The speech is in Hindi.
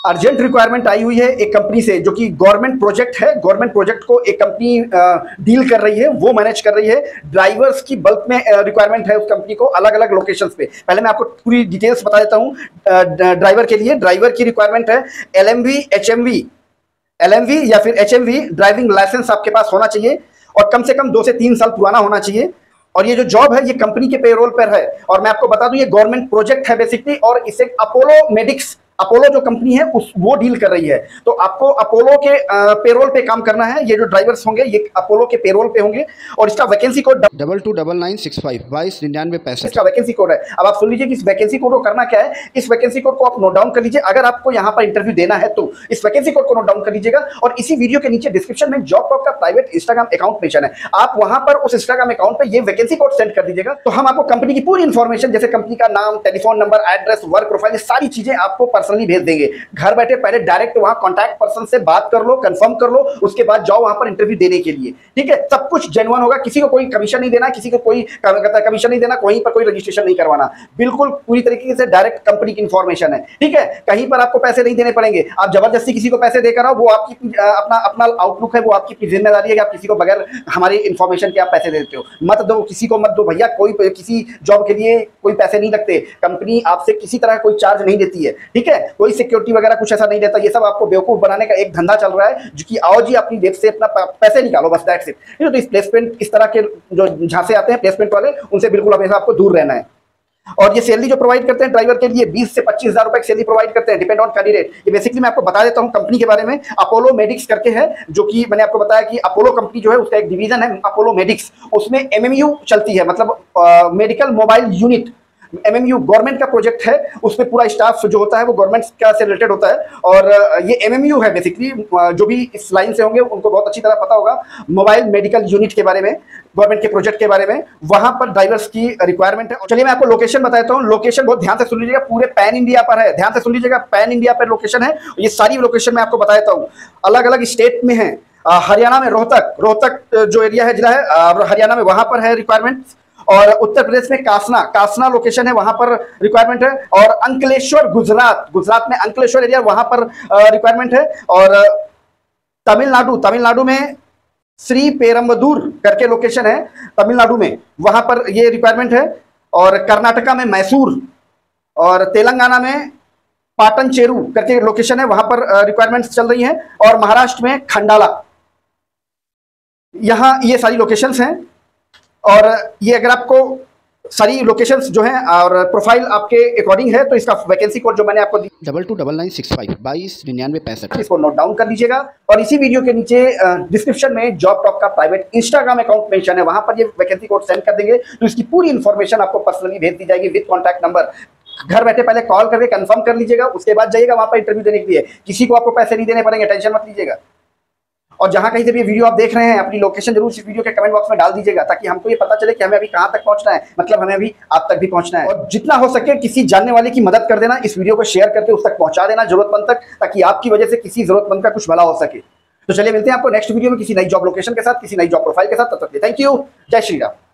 अर्जेंट रिक्वायरमेंट आई हुई है एक कंपनी से, जो कि गवर्नमेंट प्रोजेक्ट है। गवर्नमेंट प्रोजेक्ट को एक कंपनी डील कर रही है, वो मैनेज कर रही है। ड्राइवर्स की बल्क में रिक्वायरमेंट है उस कंपनी को, अलग अलग लोकेशंस पे। पहले मैं आपको पूरी डिटेल्स बता देता हूं। ड्राइवर के लिए ड्राइवर की रिक्वायरमेंट है एलएमवी, एचएमवी, एलएमवी या फिर एचएमवी ड्राइविंग लाइसेंस आपके पास होना चाहिए और कम से कम 2 से 3 साल पुराना होना चाहिए। और ये जो जॉब है ये कंपनी के पेरोल पर है। और मैं आपको बता दूं ये गवर्नमेंट प्रोजेक्ट है बेसिकली, और इसे अपोलो मेडिक्स, अपोलो जो कंपनी है वो डील कर रही है। तो आपको अपोलो के पेरोल पे काम करना है। ये जो ड्राइवर्स होंगे ये अपोलो के पेरोल पे होंगे। और इसका वैकेंसी कोड 229965 229965 इसका वैकेंसी कोड है। अब आप सुन लीजिए कि इस वैकेंसी कोड को करना क्या है। इस वैकेंसी कोड को आप नोट डाउन कर लीजिए। अगर आपको यहाँ पर इंटरव्यू देना है तो इस वैकेंसी कोड को नोट डाउन कर लीजिएगा। और इसी वीडियो के नीचे डिस्क्रिप्शन में जॉब टॉक का प्राइवेट इंस्टाग्राम अकाउंट मेंशन है, आप वहां पर उस इंस्टाग्राम अकाउंट पे ये वैकेंसी कोड सेंड कर दीजिएगा। तो हम आपको कंपनी की पूरी इंफॉर्मेशन, जैसे कंपनी का नाम, telephone number, address, work profile, ये सारी चीजें आपको पर्सनली भेज देंगे। घर बैठे पहले डायरेक्ट वहां कांटेक्ट पर्सन से बात कर लो, कंफर्म कर लो, उसके बाद जाओ वहां पर इंटरव्यू देने के लिए। ठीक है, सब कुछ जेन्युइन होगा, किसी को कोई कमीशन नहीं देना, किसी को कोई कमीशन नहीं देना, कहीं पर कोई रजिस्ट्रेशन नहीं करवाना, बिल्कुल पूरी तरीके से डायरेक्ट कंपनी की इंफॉर्मेशन है। ठीक है, कहीं पर आपको पैसे नहीं देने पड़ेंगे। आप जबरदस्ती किसी को पैसे देकर आओ, वो आपकी अपना आउटलुक है, वो आपकी जिम्मेदारी है कि आप किसी को बगैर हमारी इंफॉर्मेशन के आप पैसे दे देते हो। मत दो, किसी को मत दो भैया। कोई किसी जॉब के लिए कोई पैसे नहीं लगते, कंपनी आपसे किसी तरह कोई चार्ज नहीं देती है। ठीक है, कोई सिक्योरिटी वगैरह कुछ ऐसा नहीं देता। ये सब आपको बेवकूफ बनाने का एक धंधा चल रहा है, जो कि आओ जी अपनी जेब से अपना पैसे निकालो, बस दैट्स इट। तो इस प्लेसमेंट, इस तरह के जो झांसे आते हैं प्लेसमेंट वाले, उनसे बिल्कुल हमेशा आपको दूर रहना है। और ये सैलरी जो प्रोवाइड करते हैं ड्राइवर के लिए 20 से 25 हजार रुपए की सैलरी प्रोवाइड करते हैं, डिपेंड ऑन कैंडिडेट। ये बेसिकली मैं आपको बता देता हूं कंपनी के बारे में। अपोलो मेडिक्स करके है, जो कि मैंने आपको बताया कि अपोलो कंपनी जो है उसका एक डिवीजन है अपोलो मेडिक्स। उसमें एमएमयू चलती है, मतलब medical mobile unit. MMU government का प्रोजेक्ट है, उसमें पूरा स्टाफ जो होता है वो गवर्नमेंट का से रिलेटेड होता है। और ये एमएमयू है बेसिकली, जो भी इस लाइन से होंगे उनको बहुत अच्छी तरह पता होगा मोबाइल मेडिकल यूनिट के बारे में, गवर्नमेंट के प्रोजेक्ट के बारे में। वहां पर ड्राइवर्स की रिक्वायरमेंट है। चलिए मैं आपको लोकेशन बता देता हूँ। लोकेशन बहुत ध्यान से सुन लीजिएगा, पूरे पैन इंडिया पर है, ध्यान से सुन लीजिएगा, पैन इंडिया पर लोकेशन है। ये सारी लोकेशन मैं आपको बता देता हूँ, अलग अलग स्टेट में है। हरियाणा में रोहतक जो एरिया है, जिला है हरियाणा में, वहां पर है रिक्वायरमेंट। और उत्तर प्रदेश में कासना लोकेशन है, वहां पर रिक्वायरमेंट है। और अंकलेश्वर गुजरात में अंकलेश्वर एरिया, वहां पर रिक्वायरमेंट है। और तमिलनाडु में श्री पेरम्बदूर करके लोकेशन है तमिलनाडु में, वहां पर ये रिक्वायरमेंट है। और कर्नाटका में मैसूर, और तेलंगाना में पाटन चेरू करके लोकेशन है, वहां पर रिक्वायरमेंट्स चल रही हैं। और महाराष्ट्र में खंडाला, यहां ये सारी लोकेशंस हैं। और ये अगर आपको सारी लोकेशंस जो हैं और प्रोफाइल आपके अकॉर्डिंग है, तो इसका वैकेंसी कोड जो मैंने आपको 229965 229965 इसको नोट डाउन कर लीजिएगा। और इसी वीडियो के नीचे डिस्क्रिप्शन में जॉब टॉक का प्राइवेट इंस्टाग्राम अकाउंट मेंशन है, वहां पर ये वैकेंसी कोड सेंड कर देंगे, तो इसकी पूरी इंफॉर्मेशन आपको पर्सनली भेज दी जाएगी विद कॉन्टैक्ट नंबर। घर बैठे पहले कॉल करके कंफर्म कर लीजिएगा, उसके बाद जाइएगा वहां पर इंटरव्यू देने के लिए। किसी को आपको पैसे नहीं देने पड़ेंगे, टेंशन मत लीजिएगा। और जहां कहीं से भी वीडियो आप देख रहे हैं, अपनी लोकेशन जरूर इस वीडियो के कमेंट बॉक्स में डाल दीजिएगा, ताकि हमको ये पता चले कि हमें अभी कहां तक पहुंचना है, मतलब हमें अभी आप तक भी पहुंचना है। और जितना हो सके किसी जानने वाले की मदद कर देना, इस वीडियो को शेयर करके उस तक पहुंचा देना जरूरतमंद तक, ताकि आपकी वजह से किसी जरूरतमंद का कुछ भला हो सके। तो चलिए मिलते हैं आपको नेक्स्ट वीडियो में किसी नई जॉब लोकेशन के साथ, किसी नई जॉब प्रोफाइल के साथ। तब तक थैंक यू, जय श्री राम।